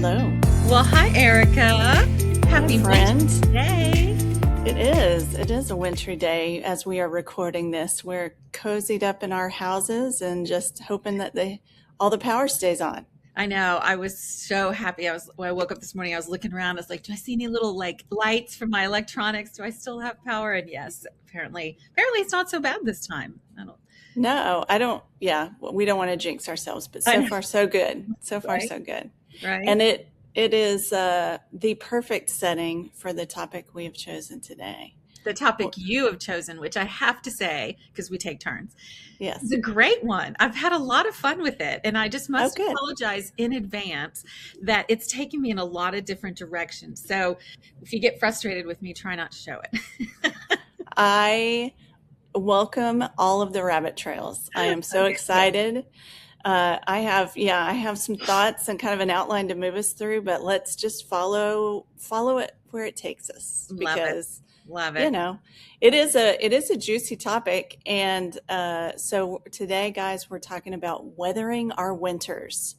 Hello. Well, hi, Erica. Hi, Happy friend. Winter Day. It is. It is a wintry day as we are recording this. We're cozied up in our houses and just hoping that all the power stays on. I know. I was so happy. When I woke up this morning, I was looking around. I was like, do I see any little like lights from my electronics? Do I still have power? And yes, apparently it's not so bad this time. I don't, No, I don't. Yeah, we don't want to jinx ourselves, but I so know, far so good. So far right? so good. Right. And it is the perfect setting for the topic we have chosen today. The topic Well, you have chosen, which I have to say, because we take turns, is yes. a great one. I've had a lot of fun with it. And I just Oh, must good. apologize in advance that it's taken me in a lot of different directions. So if you get frustrated with me, try not to show it. I welcome all of the rabbit trails. I am so Okay, good. excited. I have some thoughts and kind of an outline to move us through, but let's just follow it where it takes us Love it. because, Love you it. know, it is a juicy topic. And so today, guys, we're talking about weathering our winters.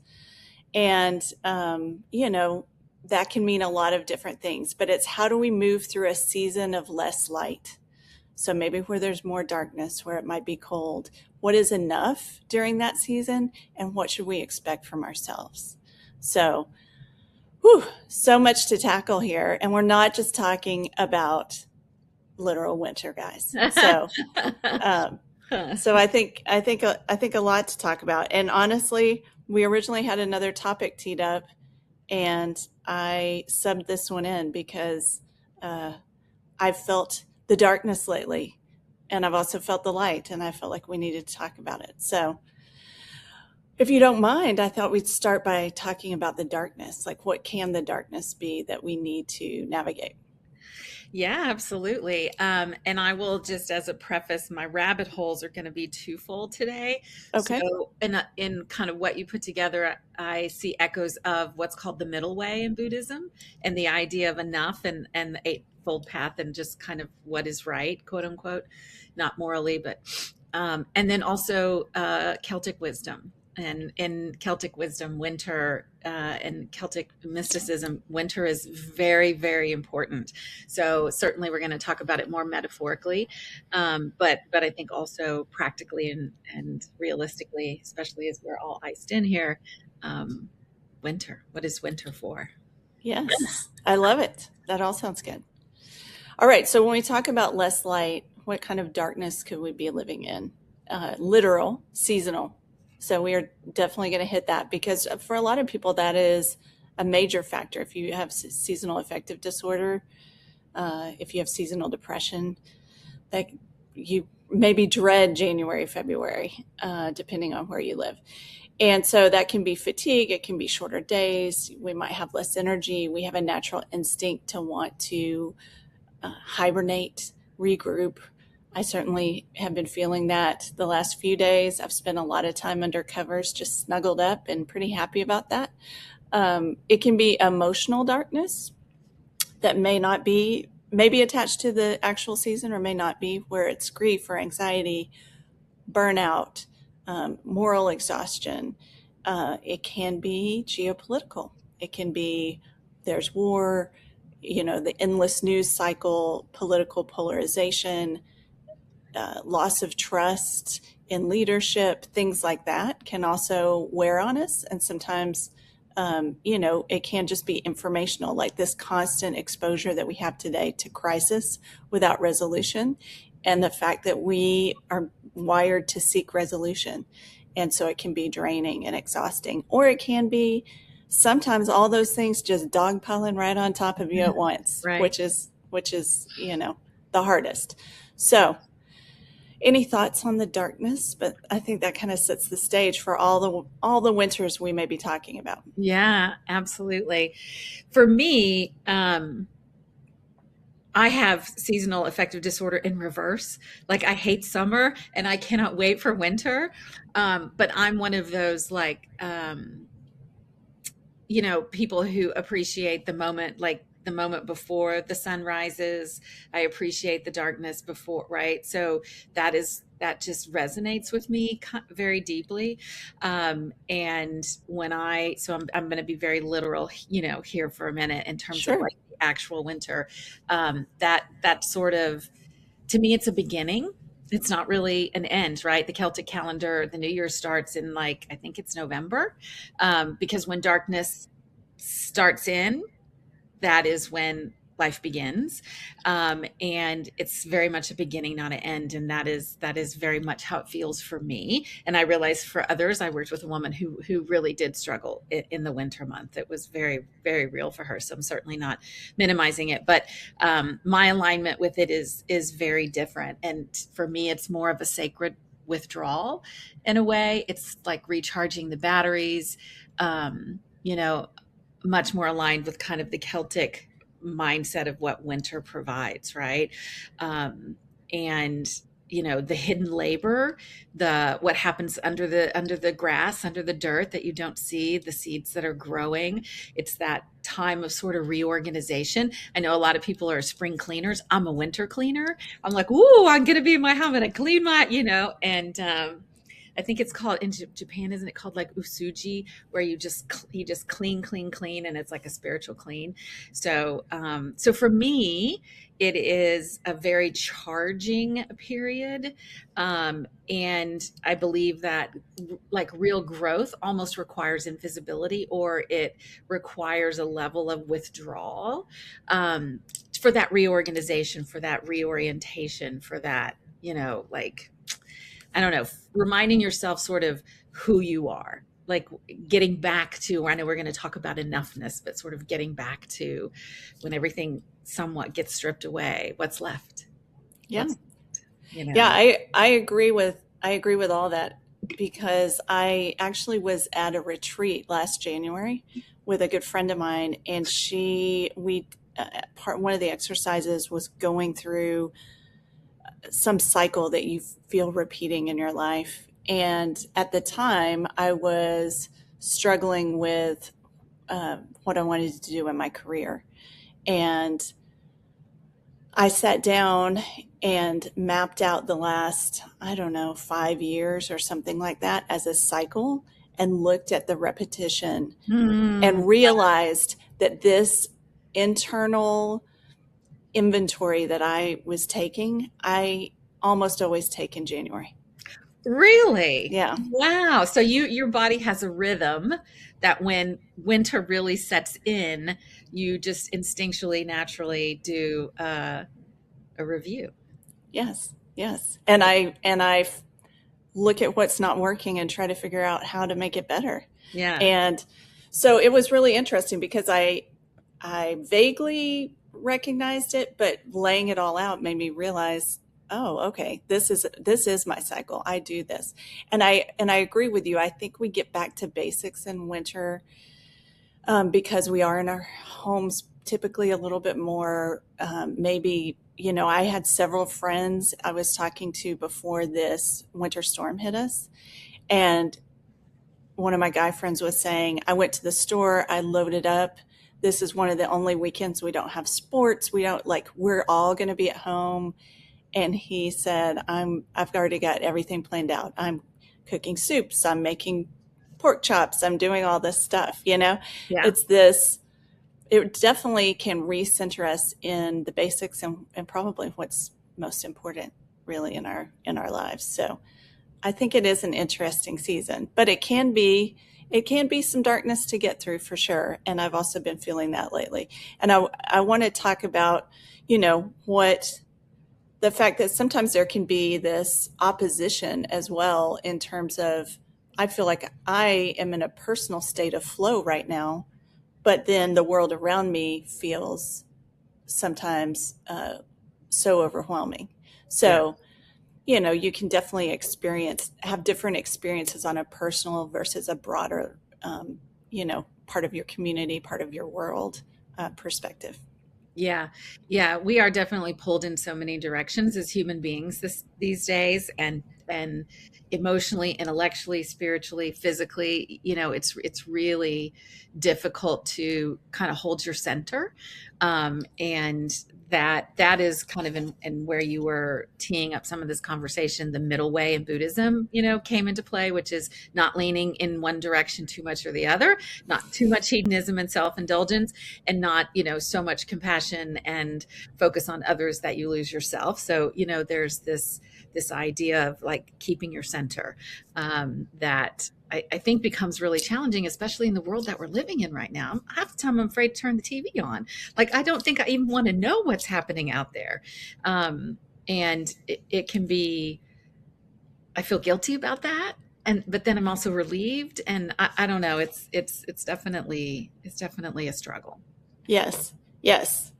And, that can mean a lot of different things, but it's how do we move through a season of less light? So maybe where there's more darkness, where it might be cold, what is enough during that season, and what should we expect from ourselves? So, so much to tackle here, and we're not just talking about literal winter, guys. Um, so I think a lot to talk about. And honestly, we originally had another topic teed up, and I subbed this one in because uh, I've felt the darkness lately, and I've also felt the light, and I felt like we needed to talk about it. So, if you don't mind, I thought we'd start by talking about the darkness. Like, what can the darkness be that we need to navigate? Yeah, absolutely. And I will just, as a preface, my rabbit holes are going to be twofold today. Okay. So, in kind of what you put together, I see echoes of what's called the middle way in Buddhism, and the idea of enough and the eightfold path, and just kind of what is right, quote unquote, not morally, but and then also Celtic wisdom. And in Celtic wisdom, winter and Celtic mysticism, winter is very, very important. So certainly we're going to talk about it more metaphorically, but I think also practically and realistically, especially as we're all iced in here. Um, Winter. What is winter for? Yes, I love it. That all sounds good. All right. So, when we talk about less light, what kind of darkness could we be living in? Literal, seasonal. So, we are definitely going to hit that because for a lot of people, that is a major factor. If you have seasonal affective disorder, if you have seasonal depression, that you maybe dread January, February, depending on where you live. And so that can be fatigue. It can be shorter days. We might have less energy. We have a natural instinct to want to hibernate, regroup. I certainly have been feeling that the last few days. I've spent a lot of time under covers, just snuggled up and pretty happy about that. It can be emotional darkness that may be attached to the actual season or may not be, where it's grief or anxiety, burnout, moral exhaustion. It can be geopolitical. It can be there's war, the endless news cycle, political polarization, loss of trust in leadership, things like that can also wear on us. And sometimes, it can just be informational, like this constant exposure that we have today to crisis without resolution. And the fact that we are wired to seek resolution. And so it can be draining and exhausting, or it can be sometimes all those things just dogpiling right on top of you at once, Right. which is the hardest. So, any thoughts on the darkness? But I think that kind of sets the stage for all the winters we may be talking about. Yeah, absolutely. For me, I have seasonal affective disorder in reverse. Like I hate summer and I cannot wait for winter. But I'm one of those like, people who appreciate the moment, like the moment before the sun rises. I appreciate the darkness before, right? So that just resonates with me very deeply. And I'm going to be very literal, here for a minute in terms of Sure. like the actual winter. That sort of, to me, it's a beginning. It's not really an end, right? The Celtic calendar, the New Year starts in, like, I think it's November, because when darkness starts in, that is when life begins. And it's very much a beginning, not an end. And that is very much how it feels for me. And I realize for others, I worked with a woman who really did struggle in the winter month. It was very, very real for her. So I'm certainly not minimizing it, but my alignment with it is very different. And for me, it's more of a sacred withdrawal in a way. It's like recharging the batteries. You know, much more aligned with kind of the Celtic mindset of what winter provides, right? And the hidden labor, the what happens under the grass, under the dirt that you don't see, the seeds that are growing. It's that time of sort of reorganization. I know a lot of people are spring cleaners. I'm a winter cleaner. I'm like, ooh, I'm gonna be in my home and I clean my, and I think it's called in Japan, isn't it called like usuji, where you just clean, clean, clean, and it's like a spiritual clean. So for me, it is a very charging period, and I believe that like real growth almost requires invisibility, or it requires a level of withdrawal, for that reorganization, for that reorientation, for that, like, I don't know, reminding yourself sort of who you are, like getting back to, I know we're going to talk about enoughness, but sort of getting back to when everything somewhat gets stripped away, what's left, Yeah. what's, Yeah, I agree with all that because I actually was at a retreat last January with a good friend of mine, and one of the exercises was going through some cycle that you feel repeating in your life. And at the time, I was struggling with what I wanted to do in my career. And I sat down and mapped out the last, I don't know, 5 years or something like that as a cycle and looked at the repetition Hmm. and realized that this internal inventory that I was taking, I almost always take in January. Really? Yeah. Wow. So your body has a rhythm that when winter really sets in, you just instinctually, naturally do a review. Yes. Yes. And I look at what's not working and try to figure out how to make it better. Yeah. And so it was really interesting because I vaguely recognized it, but laying it all out made me realize, oh, okay, this is my cycle. I do this. And I agree with you. I think we get back to basics in winter, because we are in our homes typically a little bit more, maybe, I had several friends I was talking to before this winter storm hit us. And one of my guy friends was saying, I went to the store, I loaded up. This is one of the only weekends we don't have sports. We don't like, we're all going to be at home. And he said, I've already got everything planned out. I'm cooking soups. I'm making pork chops. I'm doing all this stuff, Yeah. It's this, it definitely can recenter us in the basics and probably what's most important really in our lives. So I think it is an interesting season, but it can be some darkness to get through for sure. And I've also been feeling that lately. And I want to talk about, what the fact that sometimes there can be this opposition as well in terms of, I feel like I am in a personal state of flow right now, but then the world around me feels sometimes so overwhelming. Yeah. So, you can definitely have different experiences on a personal versus a broader, part of your community, part of your world perspective. Yeah. Yeah. We are definitely pulled in so many directions as human beings these days. And and emotionally, intellectually, spiritually, physically, it's really difficult to kind of hold your center. And that is kind of in where you were teeing up some of this conversation. The middle way in Buddhism, came into play, which is not leaning in one direction too much or the other, not too much hedonism and self-indulgence, and not, so much compassion and focus on others that you lose yourself. So, there's this idea of like keeping your center, that I think becomes really challenging, especially in the world that we're living in right now. Half the time I'm afraid to turn the TV on. Like, I don't think I even want to know what's happening out there. And it can be, I feel guilty about that. But then I'm also relieved. And I don't know. It's definitely a struggle. Yes. Yes.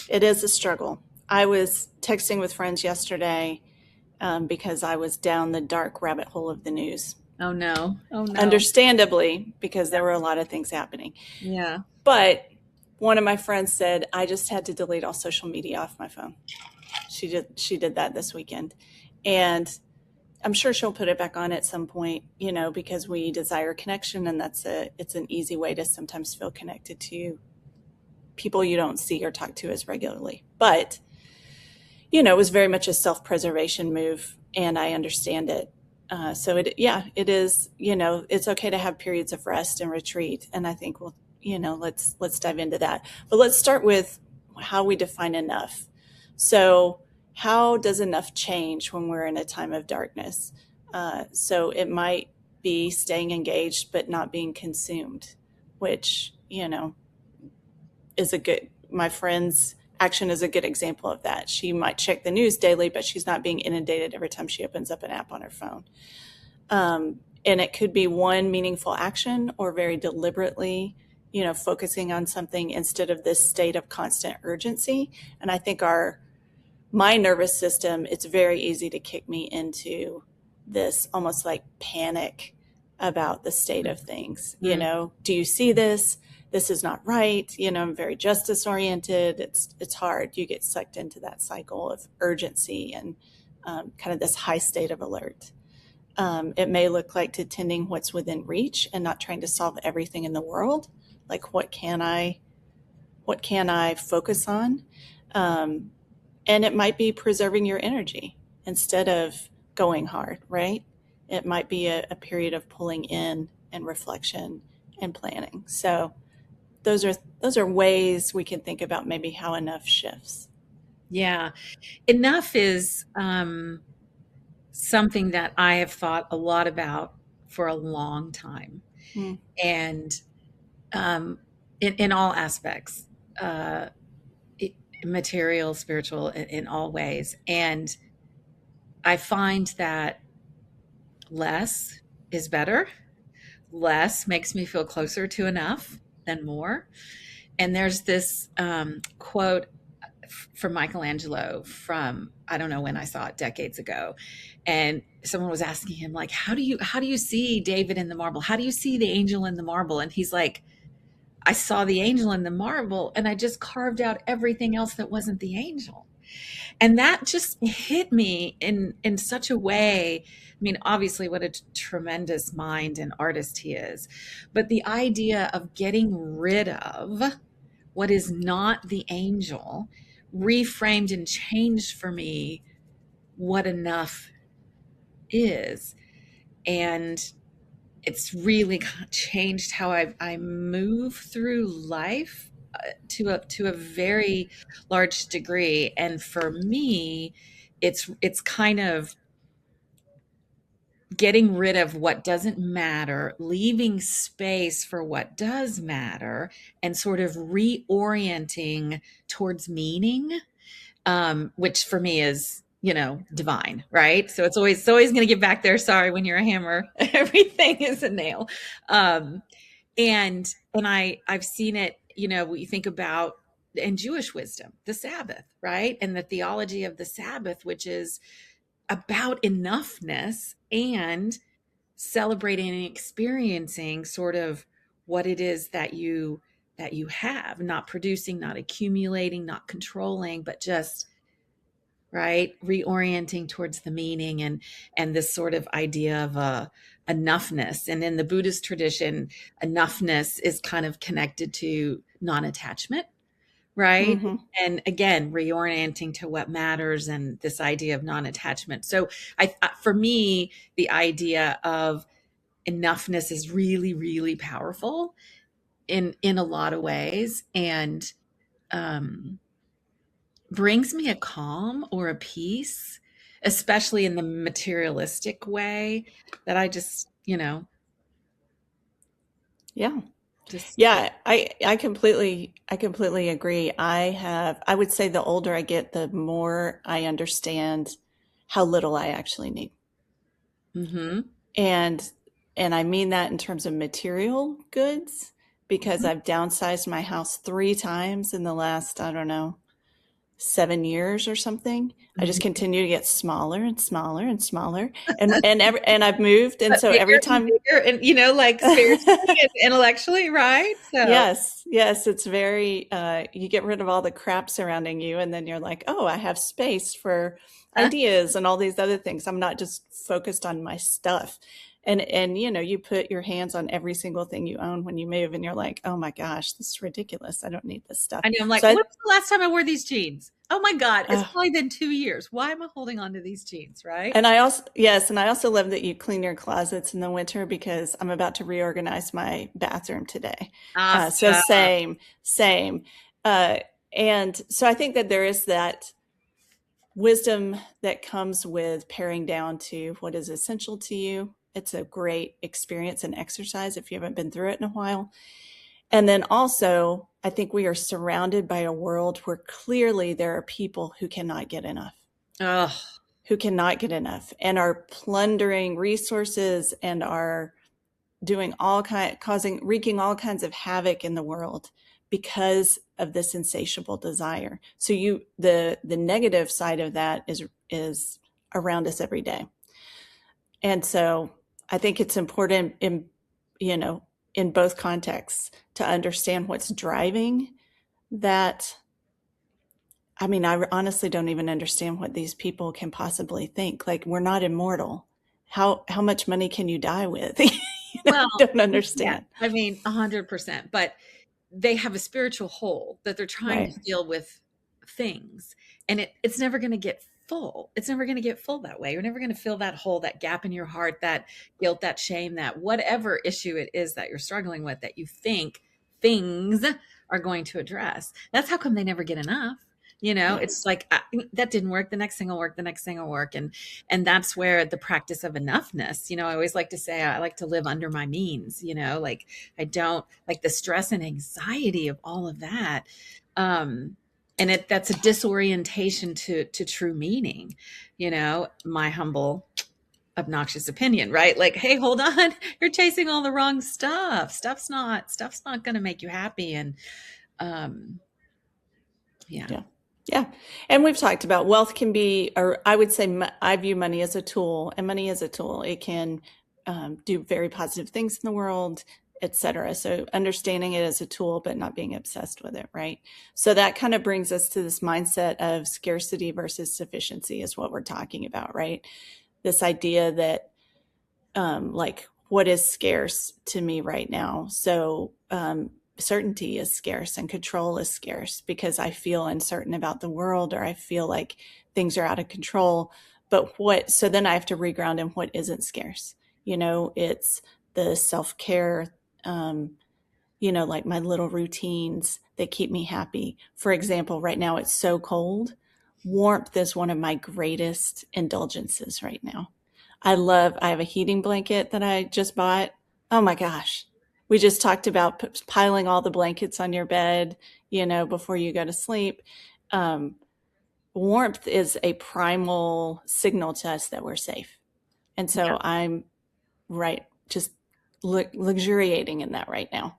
It is a struggle. I was texting with friends yesterday because I was down the dark rabbit hole of the news. Oh no. Oh no. Understandably, because there were a lot of things happening. Yeah. But one of my friends said, I just had to delete all social media off my phone. She did that this weekend. And I'm sure she'll put it back on at some point, because we desire connection, and it's an easy way to sometimes feel connected to people you don't see or talk to as regularly. But, it was very much a self-preservation move, and I understand it. So it is, it's okay to have periods of rest and retreat. And I think let's dive into that. But let's start with how we define enough. So how does enough change when we're in a time of darkness? So it might be staying engaged, but not being consumed, which, is my friend's action is a good example of that. She might check the news daily, but she's not being inundated every time she opens up an app on her phone. And it could be one meaningful action, or very deliberately, focusing on something instead of this state of constant urgency. And I think my nervous system, it's very easy to kick me into this almost like panic about the state of things. Mm. Do you see this? This is not right. I'm very justice oriented. It's hard. You get sucked into that cycle of urgency and kind of this high state of alert. It may look like tending what's within reach and not trying to solve everything in the world. Like, what can I focus on? And it might be preserving your energy instead of going hard, right? It might be a period of pulling in and reflection and planning. So those are ways we can think about maybe how enough shifts. Yeah. Enough is something that I have thought a lot about for a long time. Mm. And in all aspects, material, spiritual, in all ways. And I find that less is better. Less makes me feel closer to enough than more. And there's this quote from Michelangelo from, I don't know when I saw it, decades ago. And someone was asking him, like, how do you see David in the marble? How do you see the angel in the marble? And he's like, I saw the angel in the marble, and I just carved out everything else that wasn't the angel. And that just hit me in such a way. I mean, obviously, what a tremendous mind and artist he is. But the idea of getting rid of what is not the angel reframed and changed for me what enough is. And it's really changed how I move through life to a very large degree. And for me, it's kind of getting rid of what doesn't matter, leaving space for what does matter, and sort of reorienting towards meaning, which for me is, divine, right? So it's always going to get back there. Sorry, when you're a hammer, everything is a nail. And I've seen it, you think about in Jewish wisdom, the Sabbath, right? And the theology of the Sabbath, which is about enoughness and celebrating and experiencing sort of what it is that you have, not producing, not accumulating, not controlling, but just right? Reorienting towards the meaning and this sort of idea of enoughness. And in the Buddhist tradition, enoughness is kind of connected to non-attachment, right? Hmm. And again, reorienting to what matters and this idea of non-attachment. So for me, the idea of enoughness is really, really powerful in a lot of ways, and um, brings me a calm or a peace, especially in the materialistic way that I just, Yeah. just Yeah, I completely agree. I would say the older I get, the more I understand how little I actually need. mm-hmm, And and I mean that in terms of material goods because mm-hmm, I've downsized my house 3 times in the last, I don't know, 7 years or something. I just mm-hmm. continue to get smaller and smaller and smaller. And I've moved, and But so every bigger and time. bigger, and like spiritually and intellectually, right? So Yes, yes, it's very, you get rid of all the crap surrounding you, and then you're like, oh, I have space for ideas and all these other things. I'm not just focused on my stuff. And you put your hands on every single thing you own when you move, and you're like, oh my gosh, this is ridiculous. I don't need this stuff. I know, I'm like, So when was the last time I wore these jeans? Oh my God, it's uh, probably been 2 years. Why am I holding on to these jeans, right? and I also, yes, and I also love that you clean your closets in the winter because I'm about to reorganize my bathroom today. So Awesome. same. Uh, and so I think that there is that wisdom that comes with paring down to what is essential to you. It's a great experience and exercise if you haven't been through it in a while. And then also, I think we are surrounded by a world where clearly there are people who cannot get enough, Oh, and are plundering resources and are doing wreaking all kinds of havoc in the world because of this insatiable desire. So the negative side of that is around us every day. And so I think it's important you know in both contexts to understand what's driving that. I mean, I honestly don't even understand what these people can possibly think. Like, we're not immortal. How much money can you die with? I well, don't yeah, understand. I mean, 100%. But they have a spiritual hole that they're trying to Right. fill with things, and it's never going to get full. It's never going to get full that way. You're never going to fill that hole, that gap in your heart, that guilt, that shame, that whatever issue it is that you're struggling with that you think things are going to address. That's how come they never get enough. Yeah. It's like that didn't work. The next thing will work. The next thing will work. And that's where the practice of enoughness, I always like to say, I like to live under my means, like I don't like the stress and anxiety of all of that. And that's a disorientation to true meaning, my humble, obnoxious opinion, right? Like, hey, hold on, you're chasing all the wrong stuff. Stuff's not going to make you happy. And um, yeah. Yeah. Yeah. And we've talked about wealth can be, or I would say, I view money as a tool, and money as a tool. It can do very positive things in the world, etc. So understanding it as a tool, but not being obsessed with it. Right. So that kind of brings us to this mindset of scarcity versus sufficiency is what we're talking about. Right. This idea that, like, what is scarce to me right now? So, certainty is scarce and control is scarce because I feel uncertain about the world, or I feel like things are out of control. So then I have to reground in what isn't scarce. It's the self care, like my little routines that keep me happy. For example, right now it's so cold. Warmth is one of my greatest indulgences right now. I have a heating blanket that I just bought. Oh my gosh. We just talked about piling all the blankets on your bed, before you go to sleep. Um, Warmth is a primal signal to us that we're safe. And Yeah. so I'm just luxuriating in that right now.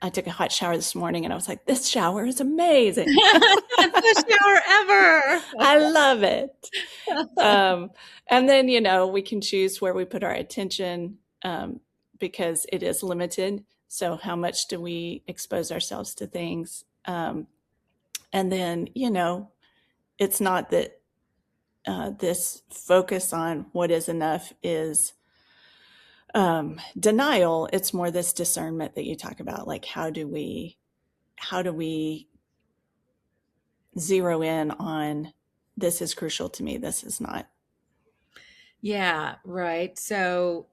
I took a hot shower this morning and I was like, this shower is amazing. Best shower ever. I love it. And then, we can choose where we put our attention, because it is limited. So how much do we expose ourselves to things? And then, it's not that this focus on what is enough is denial. It's more this discernment that you talk about. Like, how do we zero in on this is crucial to me, this is not. Yeah, right. So,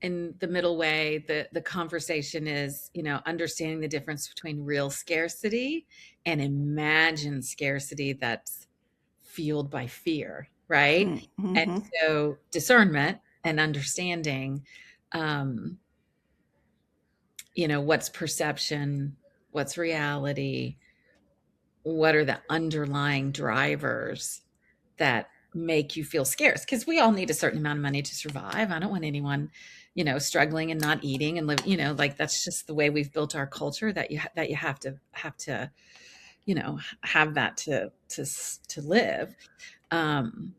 in the middle way, the conversation is, understanding the difference between real scarcity and imagined scarcity that's fueled by fear, right? And Mm-hmm. so, discernment and understanding, um, what's perception, what's reality, what are the underlying drivers that make you feel scarce, because we all need a certain amount of money to survive. I don't want anyone struggling and not eating and live, like that's just the way we've built our culture, that you have to have that to live. um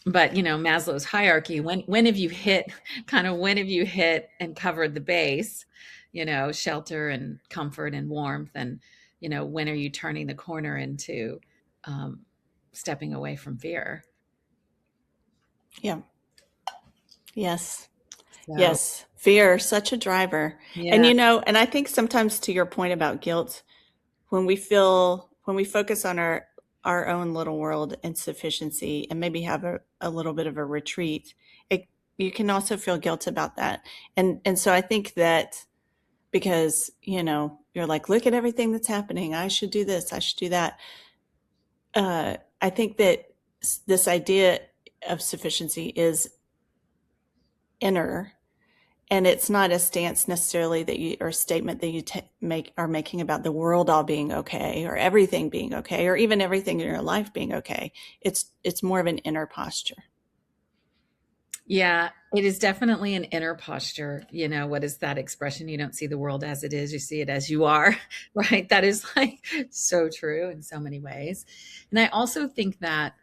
but Maslow's hierarchy, when have you hit when have you hit and covered the base, shelter and comfort and warmth, and when are you turning the corner into um, stepping away from fear? Yeah. Yes. So Yes. Fear, such a driver. And yeah. and I think sometimes, to your point about guilt, when we focus on our own little world and sufficiency and maybe have a little bit of a retreat, it, you can also feel guilt about that. And so I think that because, you're like, look at everything that's happening. I should do this. I should do that. I think that this idea of sufficiency is inner, and it's not a stance necessarily that you, or a statement that you are making about the world all being okay, or everything being okay, or even everything in your life being okay. It's more of an inner posture. Yeah, it is definitely an inner posture. What is that expression? You don't see the world as it is, you see it as you are, right? That is like so true in so many ways. And I also think that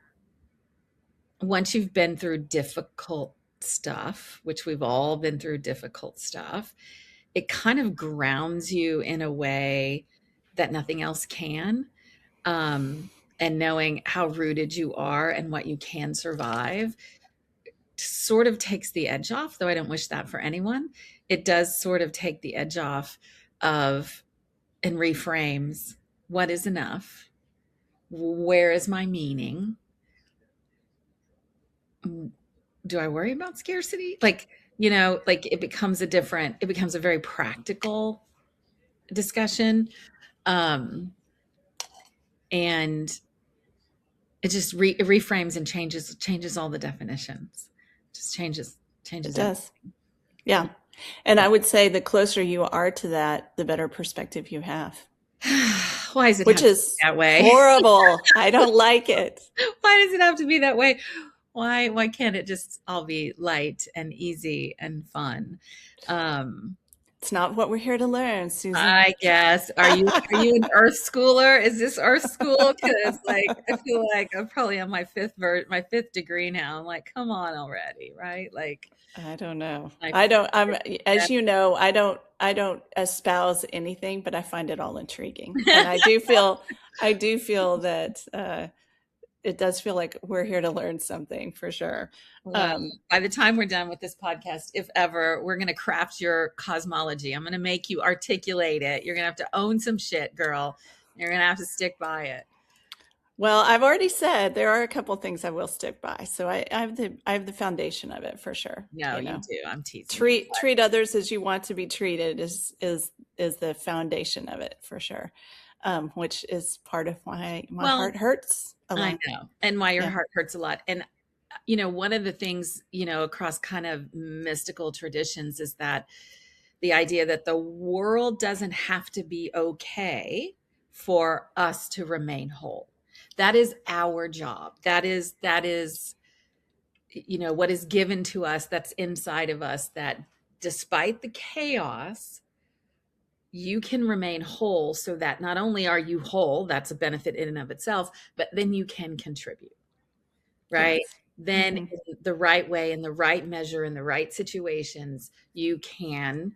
once you've been through difficult stuff, which we've all been through difficult stuff, it kind of grounds you in a way that nothing else can. Um, and knowing how rooted you are and what you can survive sort of takes the edge off, though I don't wish that for anyone. It does sort of take the edge off of, and reframes, what is enough? Where is my meaning? Do I worry about scarcity? Like it becomes a very practical discussion. Um, and it just it reframes and changes all the definitions. Just It changes everything. does. Yeah. And I would say the closer you are to that, the better perspective you have, Why does it which have to be is that way? horrible. I don't like it. Why does it have to be that way? Why can't it just all be light and easy and fun? Um, It's not what we're here to learn, Susan. I guess. Are you an earth schooler? Is this earth school? Because like I feel like I'm probably on my fifth degree now. I'm like, come on already, right? Like I don't know. my I don't, I'm, yeah. as you know, I don't espouse anything, but I find it all intriguing. And I do feel that, it does feel like we're here to learn something for sure. Well, Um, by the time we're done with this podcast, if ever, we're going to craft your cosmology. I'm going to make you articulate it. You're going to have to own some shit, girl. You're going to have to stick by it. well, I've already said there are a couple things I will stick by. So I have the foundation of it for sure. No, you do. I'm teasing you. Treat others as you want to be treated is the foundation of it for sure. Which is part of why my Well, heart hurts a I lot. know. And why your Yeah. heart hurts a lot. And, one of the things, across kind of mystical traditions is that the idea that the world doesn't have to be okay for us to remain whole. That is our job. That is what is given to us, that's inside of us, that despite the chaos, you can remain whole, so that not only are you whole, that's a benefit in and of itself, but then you can contribute, right? Yes. Then Hmm. in the right way, in the right measure, in the right situations, you can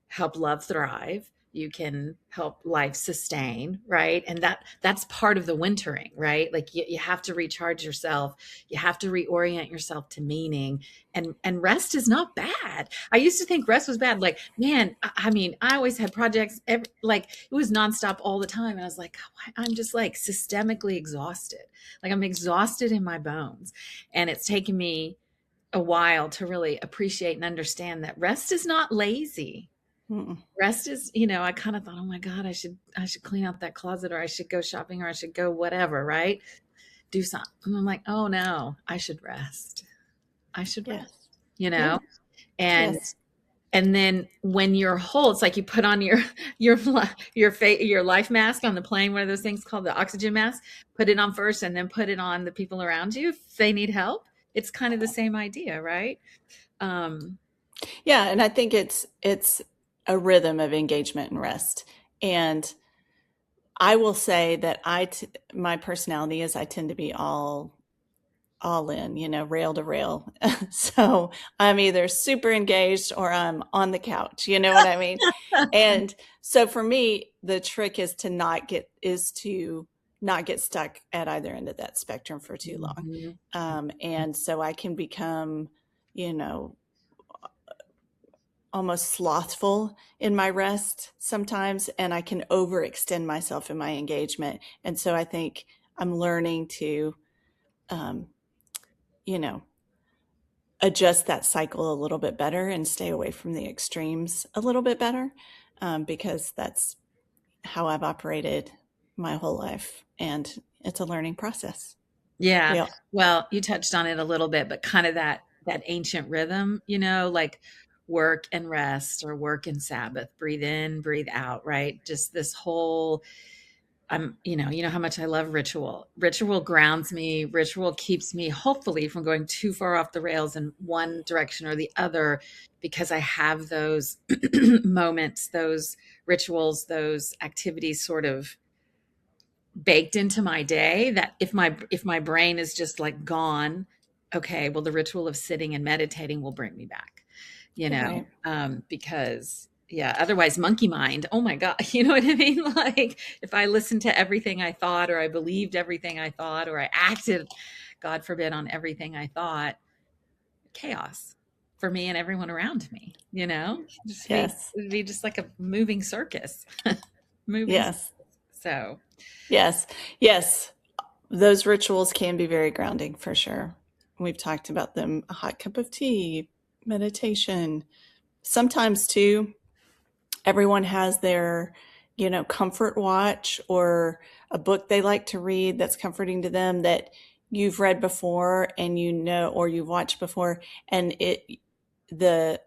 help love thrive. you can help life sustain, right? And that's part of the wintering, right? Like you have to recharge yourself, you have to reorient yourself to meaning, and rest is not bad. I used to think rest was bad. Like, man, I mean, I always had projects, like it was nonstop all the time, and I was like, oh, I'm just like systemically exhausted. Like I'm exhausted in my bones, and it's taken me a while to really appreciate and understand that rest is not lazy. Mm-mm. Rest is, I kind of thought, oh my God, I should clean out that closet, or I should go shopping, or I should go whatever, right? Do something. And I'm like, oh no, I should rest. I should rest, Yes. you Yeah. know? And Yes. and then when you're whole, it's like you put on your life mask on the plane, one of those things called the oxygen mask, put it on first and then put it on the people around you if they need help. It's kind of the same idea, right? Um, Yeah, and I think it's a rhythm of engagement and rest. And I will say that my personality is I tend to be all in, rail to rail. So I'm either super engaged or I'm on the couch. You know what I mean? And so for me, the trick is to not get stuck at either end of that spectrum for too long. mhm. And so I can become, you know, almost slothful in my rest sometimes, and I can overextend myself in my engagement. And so I think I'm learning to, um, you know, adjust that cycle a little bit better and stay away from the extremes a little bit better, because that's how I've operated my whole life. And it's a learning process. Yeah. We all, Well, you touched on it a little bit, but kind of that ancient rhythm, like work and rest, or work and Sabbath, breathe in, breathe out, right? Just this whole you know how much I love ritual. Ritual grounds me, ritual keeps me hopefully from going too far off the rails in one direction or the other, because I have those moments, those rituals, those activities sort of baked into my day, that if my brain is just like gone, okay, well the ritual of sitting and meditating will bring me back, right. because yeah, otherwise monkey mind, oh my God, you know what I mean? Like if I listened to everything I thought, or I believed everything I thought, or I acted, God forbid, on everything I thought, chaos for me and everyone around me, Yes. it'd be just like a moving circus. moving Yes. so Yes. Yes. Those rituals can be very grounding for sure. We've talked about them: a hot cup of tea, meditation. Sometimes, too, everyone has their, comfort watch or a book they like to read that's comforting to them that you've read before and or you've watched before. And the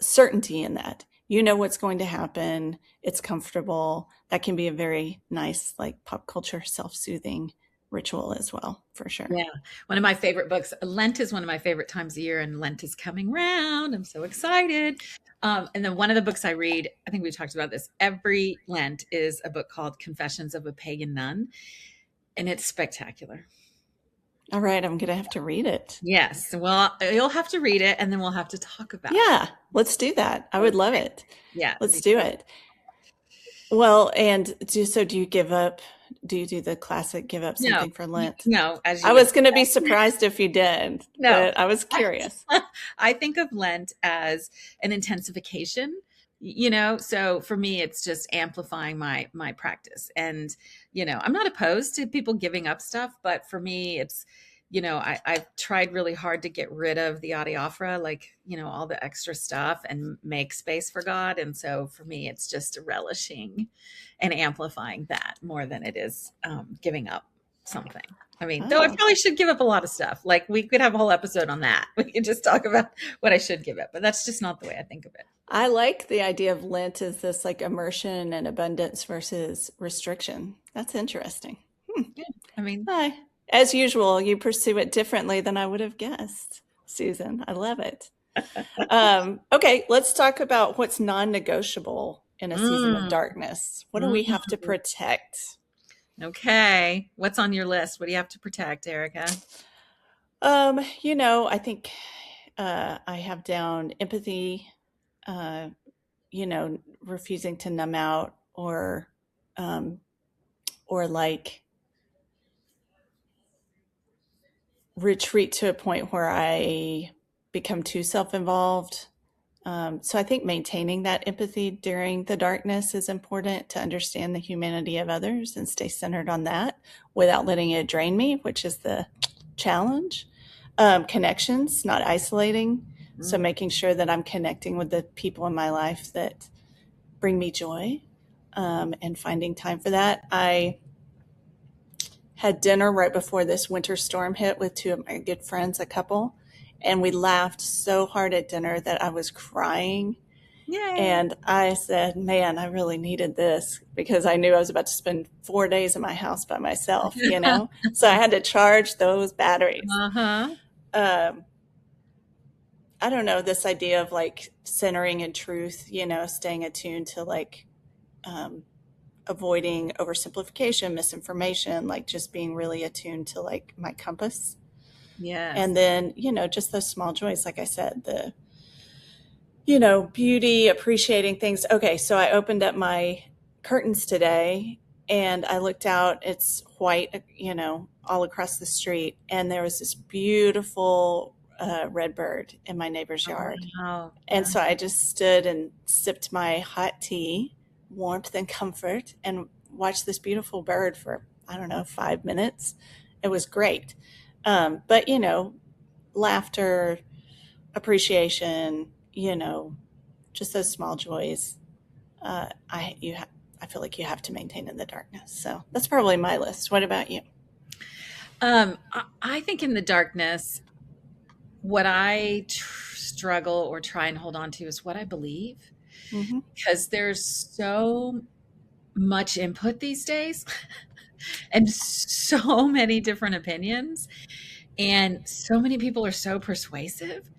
certainty in that, what's going to happen, it's comfortable. That can be a very nice, like, pop culture self-soothing ritual as well, for sure. Yeah. One of my favorite books. Lent is one of my favorite times of year, and Lent is coming round. I'm so excited. And then one of the books I read, I think we talked about this every Lent, is a book called Confessions of a Pagan Nun. And it's spectacular. All right, I'm gonna have to read it. Yes. Well, you'll have to read it, and then we'll have to talk about Yeah, let's do that. I it. would love Okay. it. Yeah. Let's do it. Well, and do you give up? Do you do the classic give up No, something for Lent? no, as I you would was going to be surprised if you did, no. but I was curious. I think of Lent as an intensification, so for me it's just amplifying my practice. And I'm not opposed to people giving up stuff, but for me it's I've tried really hard to get rid of the adiaphora, like all the extra stuff, and make space for God. And so for me it's just relishing and amplifying that more than it is giving up something. I mean, though I Oh, probably should give up a lot of stuff. Like we could have a whole episode on that. We could just talk about what I should give up, but that's just not the way I think of it. I like the idea of Lent as this, like, immersion and abundance versus restriction. That's interesting. Hmm. Yeah. I mean, Hi. As usual, you pursue it differently than I would have guessed, Susan. I love it. Okay, let's talk about what's non-negotiable in a season of mm, darkness. What do we have to mm. protect? Okay. What's on your list? What do you have to protect, Erica? I think I have down empathy, uh, refusing to numb out um, or like retreat to a point where I become too self involved. So I think maintaining that empathy during the darkness is important to understand the humanity of others and stay centered on that without letting it drain me, which is the challenge. Connections, not isolating. So Mm. making sure that I'm connecting with the people in my life that bring me joy, and finding time for that. I had dinner right before this winter storm hit with two of my good friends, a couple, and we laughed so hard at dinner that I was crying. Yay. And I said, man, I really needed this because I knew I was about to spend 4 days in my house by myself, you know? So I had to charge those batteries. Uh-huh. Um, I don't know, this idea of like centering in truth, staying attuned to like um, avoiding oversimplification, misinformation, like just being really attuned to like my compass. Yes. And then, just those small joys, like I said, the beauty, appreciating things. Okay, so I opened up my curtains today and I looked out. It's white, all across the street. And there was this beautiful red bird in my neighbor's Oh, yard. wow. And so I just stood and sipped my hot tea, warmth and comfort, and watched this beautiful bird for, I don't know, 5 minutes. It was great. But, laughter, appreciation, just those small joys. I feel like you have to maintain in the darkness. So that's probably my list. What about you? I think in the darkness, what I struggle or try and hold on to is what I believe, Mm-hmm. because there's so much input these days and so many different opinions, and so many people are so persuasive.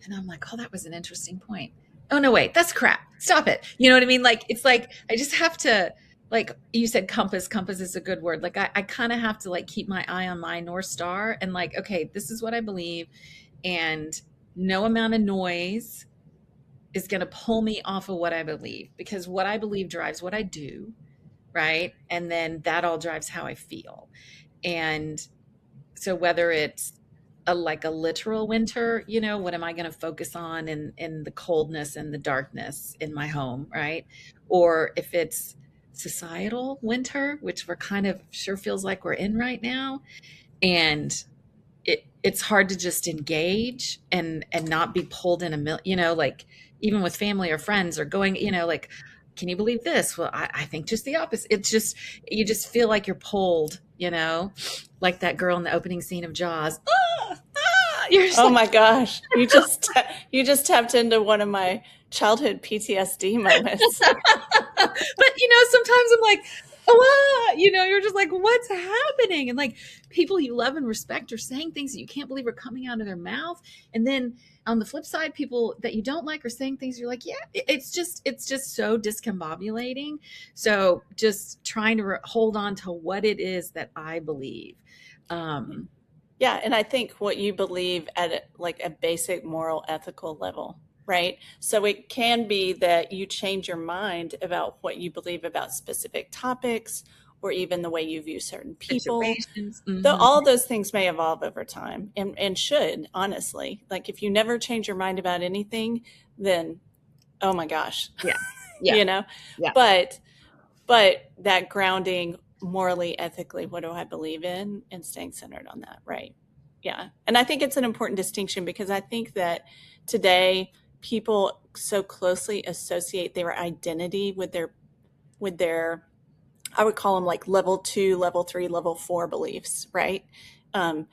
And I'm like, oh, that was an interesting point. Oh, no, wait, that's crap. Stop it. You know what I mean? Like, it's like, I just have to, like you said, compass is a good word. Like, I kind of have to like keep my eye on my North Star and like, okay, this is what I believe. And no amount of noise is going to pull me off of what I believe, because what I believe drives what I do. Right. And then that all drives how I feel. And so whether it's like a literal winter, what am I going to focus on in the coldness and the darkness in my home, right? Or if it's societal winter, which we're kind of sure feels like we're in right now, and it's hard to just engage and not be pulled in like even with family or friends or going, like, can you believe this? Well, I think just the opposite. It's just, you just feel like you're pulled, like that girl in the opening scene of Jaws. Ah, ah, you're just Oh like, my gosh, you just tapped into one of my childhood PTSD moments. but sometimes I'm like, oh, you're just like, what's happening? And like people you love and respect are saying things that you can't believe are coming out of their mouth. And then on the flip side, people that you don't like are saying things you're like, yeah, it's just so discombobulating. So just trying to hold on to what it is that I believe. Um, Yeah, and I think what you believe at like a basic moral ethical level, right? So it can be that you change your mind about what you believe about specific topics or even the way you view certain people. situations. Though Mhm. all those things may evolve over time and should, honestly. Like if you never change your mind about anything, then oh my gosh, Yeah. Yeah. you know. Yeah. But but that grounding morally, ethically, what do I believe in, and staying centered on that, right? Yeah. And I think it's an important distinction because I think that today people so closely associate their identity with their I would call them like level 2, level 3, level 4 beliefs, right? um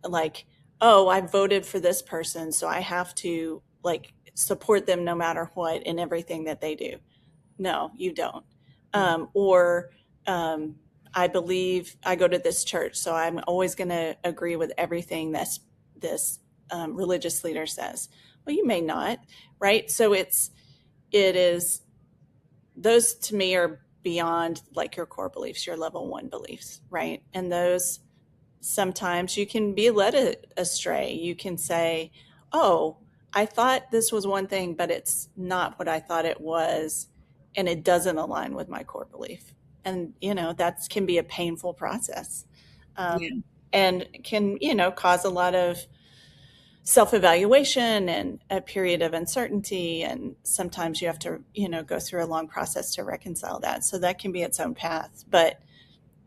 like, oh, I voted for this person, so I have to like support them no matter what in everything that they do. No, you don't. Mhm. Or I believe I go to this church, so I'm always going to agree with everything this religious leader says. Well, you may not, right? So it is those to me are beyond like your core beliefs, your level 1 beliefs, right? And those sometimes you can be led astray. You can say, "Oh, I thought this was one thing, but it's not what I thought it was, and it doesn't align with my core belief. And, that can be a painful process, Yeah. and can, cause a lot of self evaluation and a period of uncertainty. And sometimes you have to, go through a long process to reconcile that. So that can be its own path. But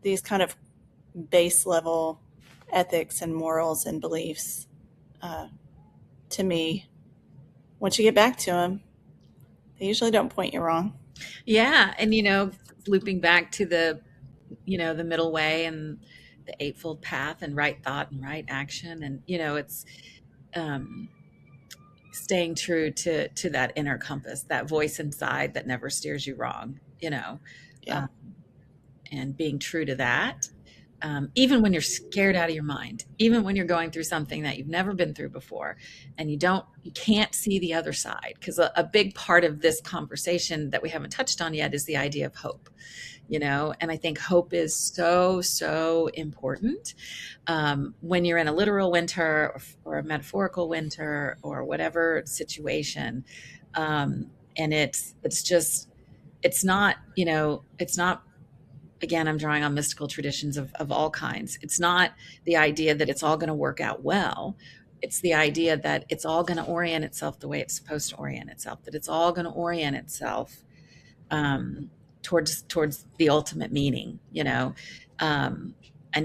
these kind of base level ethics and morals and beliefs, uh, to me, once you get back to them, they usually don't point you wrong. Yeah. And, looping back to the middle way and the eightfold path and right thought and right action. And, it's, um, staying true to that inner compass, that voice inside that never steers you wrong, Yeah. um, and being true to that. Even when you're scared out of your mind, even when you're going through something that you've never been through before, and you can't see the other side. Because a big part of this conversation that we haven't touched on yet is the idea of hope, and I think hope is so, so important. When you're in a literal winter or a metaphorical winter or whatever situation. And it's not, it's not, again, I'm drawing on mystical traditions of all kinds. It's not the idea that it's all going to work out well. It's the idea that it's all going to orient itself the way it's supposed to orient itself, that it's all going to orient itself um, towards the ultimate meaning, and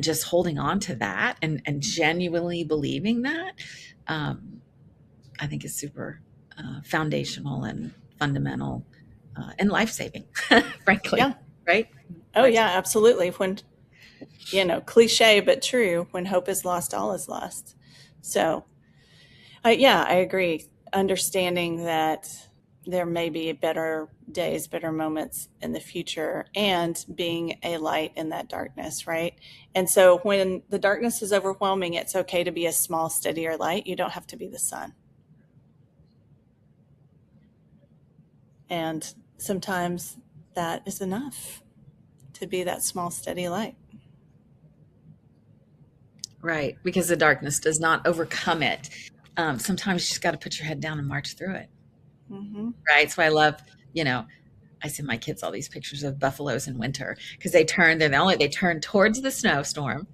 just holding on to that and genuinely believing that, um, I think is super foundational and fundamental and life saving, frankly, Yeah. right? Oh, Life. yeah, absolutely. When, cliche, but true, when hope is lost, all is lost. So, yeah, I agree. Understanding that there may be better days, better moments in the future, and being a light in that darkness, right? And so when the darkness is overwhelming, it's okay to be a small, steadier light. You don't have to be the sun. And sometimes that is enough to be that small, steady light. Right, because the darkness does not overcome it. Sometimes you just got to put your head down and march through it. Mm-hmm. Right. So I love, you know, I send my kids all these pictures of buffaloes in winter because they turn towards the snowstorm.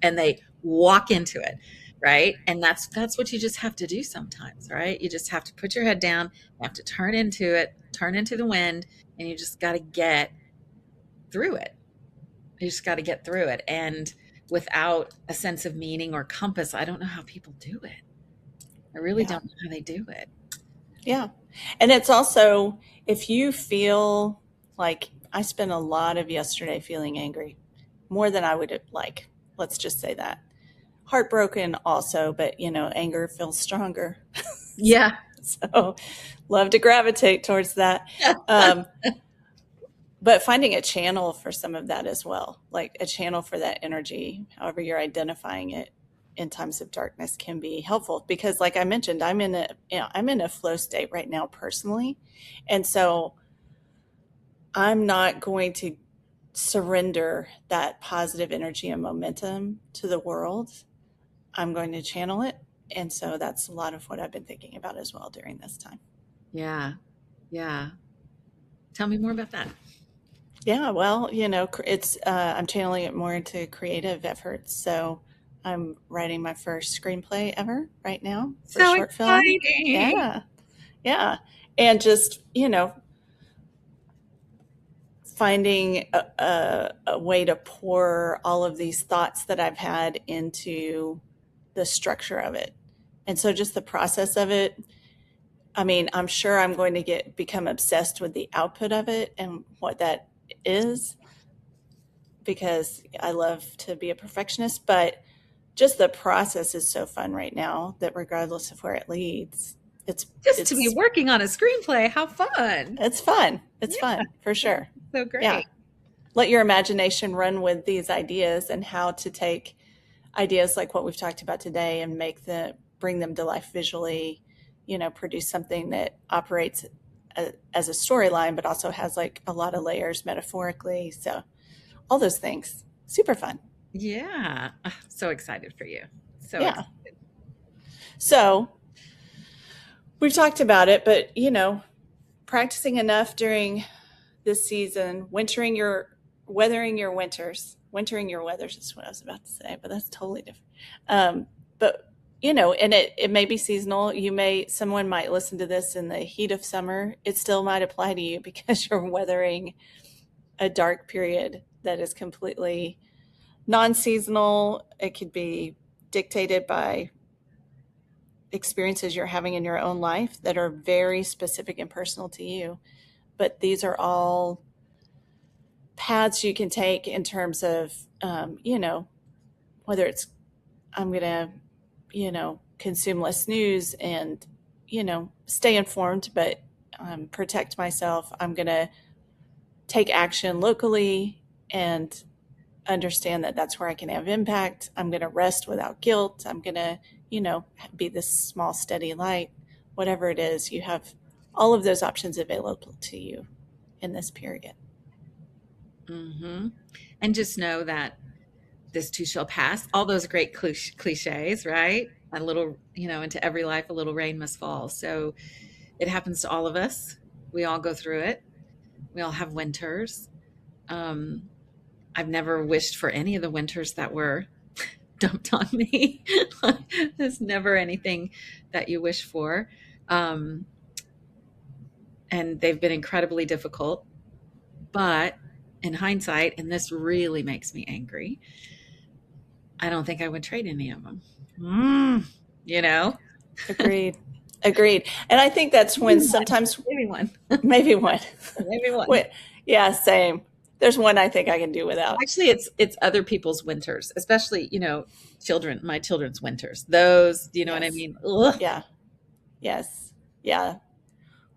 And they walk into it. Right. And that's what you just have to do sometimes. Right. You just have to put your head down, you have to turn into it, turn into the wind, and you just got to get through it. You just got to get through it. And without a sense of meaning or compass, I don't know how people do it. I really Yeah. don't know how they do it. Yeah. And it's also, if you feel like I spent a lot of yesterday feeling angry, more than I would like, let's just say that. Heartbroken also, but anger feels stronger. Yeah. So love to gravitate towards that. Um, but finding a channel for some of that as well, like a channel for that energy, however you're identifying it in times of darkness, can be helpful. Because like I mentioned, I'm in a flow state right now personally. And so I'm not going to surrender that positive energy and momentum to the world. I'm going to channel it. And so that's a lot of what I've been thinking about as well during this time. Yeah. Yeah. Tell me more about that. Yeah, well, I'm channeling it more into creative efforts. So I'm writing my first screenplay ever right now for So short film. exciting. Yeah, yeah. And just, finding a way to pour all of these thoughts that I've had into the structure of it. And so just the process of it, I mean, I'm sure I'm going to become obsessed with the output of it and what that is, because I love to be a perfectionist, but just the process is so fun right now that regardless of where it leads, it's Just to be it's working on a screenplay. How fun. it's fun. It's Yeah. fun for sure. So Yeah. great. Let your imagination run with these ideas and how to take ideas like what we've talked about today and bring them to life visually, produce something that operates as a storyline, but also has like a lot of layers metaphorically. So all those things, super fun. Yeah. So excited for you. So Yeah. excited. So we've talked about it, but practicing enough during this season, wintering your weathers is what I was about to say, but that's totally different. But and it may be seasonal. Someone might listen to this in the heat of summer. It still might apply to you because you're weathering a dark period that is completely non-seasonal. It could be dictated by experiences you're having in your own life that are very specific and personal to you. But these are all paths you can take in terms of, whether it's I'm going to, consume less news and, stay informed, but protect myself. I'm going to take action locally and understand that that's where I can have impact. I'm going to rest without guilt. I'm going to, be this small, steady light. Whatever it is, you have all of those options available to you in this period. Mm-hmm. And just know that this too shall pass. All those great cliches, right? A little, into every life, a little rain must fall. So it happens to all of us. We all go through it. We all have winters. I've never wished for any of the winters that were dumped on me. There's never anything that you wish for. And they've been incredibly difficult. But in hindsight, and this really makes me angry, I don't think I would trade any of them. You know? Agreed. Agreed. And I think that's when sometimes Maybe one. maybe one. Maybe one. Yeah, same. There's one I think I can do without. Actually, it's other people's winters, especially, my children's winters. Those, you know what I Yes. mean? Ugh. Yeah. Yes. Yeah.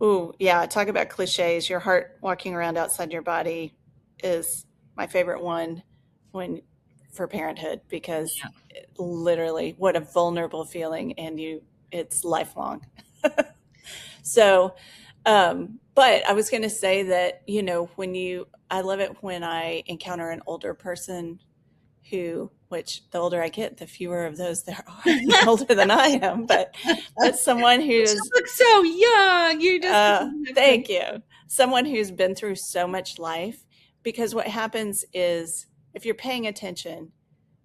Ooh, yeah. Talk about cliches. Your heart walking around outside your body is my favorite one when for parenthood because Yeah. literally what a vulnerable feeling and it's lifelong. So, but I was going to say that, I love it when I encounter an older person which the older I get, the fewer of those there are older than I am, but someone You who's, look so young. You just thank you, someone who's been through so much life, because what happens is if you're paying attention,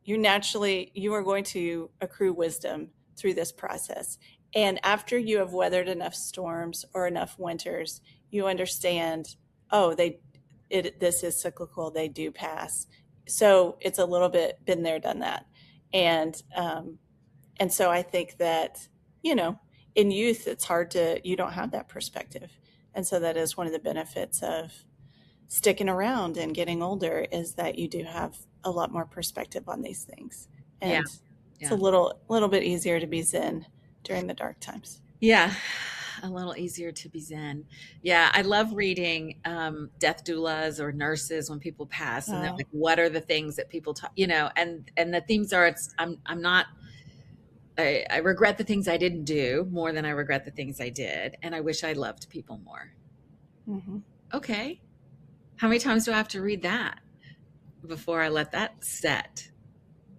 you are going to accrue wisdom through this process. And after you have weathered enough storms or enough winters, you understand, oh, this is cyclical. They do pass. So it's a little bit been there, done that. And, and so I think that, in youth, you don't have that perspective. And so that is one of the benefits of sticking around and getting older is that you do have a lot more perspective on these things. Yeah. And it's a little bit easier to be zen during the dark times. Yeah. A little easier to be zen. Yeah, I love reading death doulas or nurses when people pass, and they're like, "What are the things that people talk?" And the themes are, I'm not. I regret the things I didn't do more than I regret the things I did, and I wish I loved people more. Mm-hmm. Okay, how many times do I have to read that before I let that set?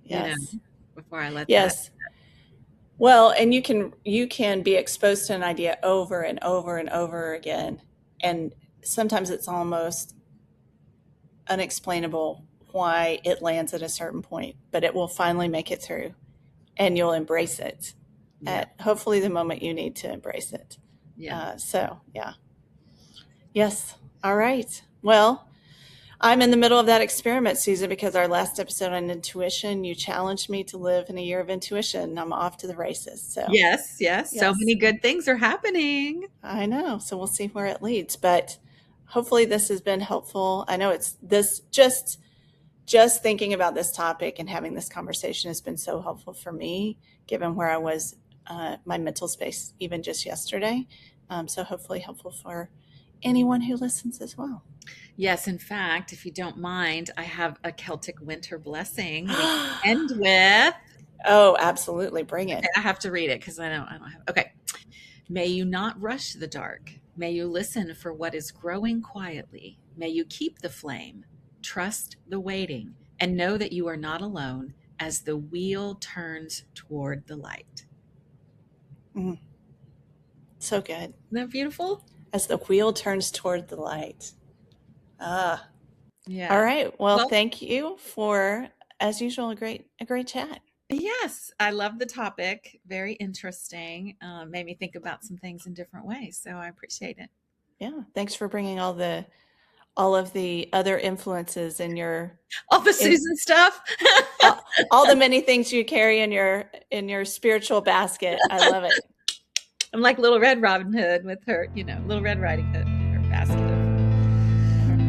Yes. Before I let yes. that. Well, and you can be exposed to an idea over and over and over again, and sometimes it's almost unexplainable why it lands at a certain point, but it will finally make it through, and you'll embrace it Yeah. at hopefully the moment you need to embrace it. Yeah. Yeah. Yes. All right. Well, I'm in the middle of that experiment, Susan, because our last episode on intuition, you challenged me to live in a year of intuition. I'm off to the races. So Yes. So many good things are happening. I know. So we'll see where it leads. But hopefully this has been helpful. I know it's this just thinking about this topic and having this conversation has been so helpful for me, given where I was, my mental space, even just yesterday. So hopefully helpful for anyone who listens as well. Yes, in fact, if you don't mind, I have a Celtic winter blessing we can end with. Oh, absolutely. Bring it. Okay, I have to read it because I don't have. Okay. May you not rush the dark. May you listen for what is growing quietly. May you keep the flame, trust the waiting, and know that you are not alone as the wheel turns toward the light. Mm. So good. Isn't that beautiful? As the wheel turns toward the light. Ah. All Yeah. right. Well, Well, thank you for, as usual, a great chat. yes, I love the topic. Very interesting. Made me think about some things in different ways. So I appreciate it. Yeah. Thanks for bringing all of the other influences All the in Susan stuff. all the many things you carry in your spiritual basket. I love it. I'm like Little Red Robin Hood with her, Little Red Riding Hood, her basket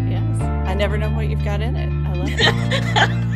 Yes. I never know what you've got in it. I love it. of.